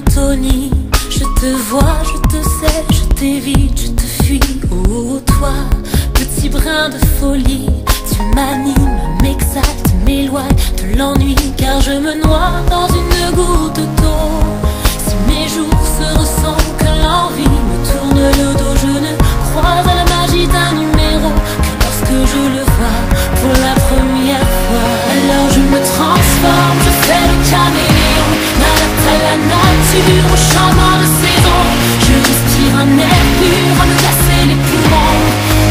monotonie. Je te vois, je te sais, je t'évite, je te fuis. Oh toi, petit brin de folie, tu m'animes, m'exalte, m'éloigne de l'ennui, car je me noie dans une goutte d'eau. Si mes jours se ressemblent, que l'envie me tourne le dos, je ne crois à la magie d'un numéro que lorsque je le vois pour la première fois. Alors je me transforme, je fais le caméléon, m'adapte à la nature, au changement de saison. Je respire un air pur à me casser les poumons,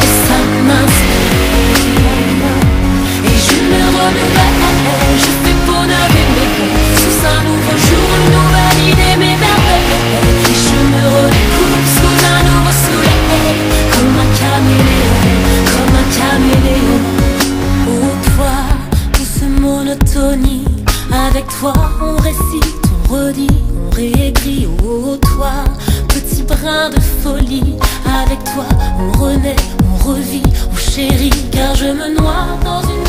et ça m'inspire. Et je me renouvelle, je fais bonheur et mes sous un nouveau jour, une nouvelle idée m'émerveille. Et je me redécouvre sous un nouveau soleil, comme un caméléon, comme un caméléon. Oh toi, douce monotonie, avec toi on récite, on redit, on réécrit. Oh toi, petit brin de folie, avec toi on renaît, on revit, on chérit, car je me noie dans une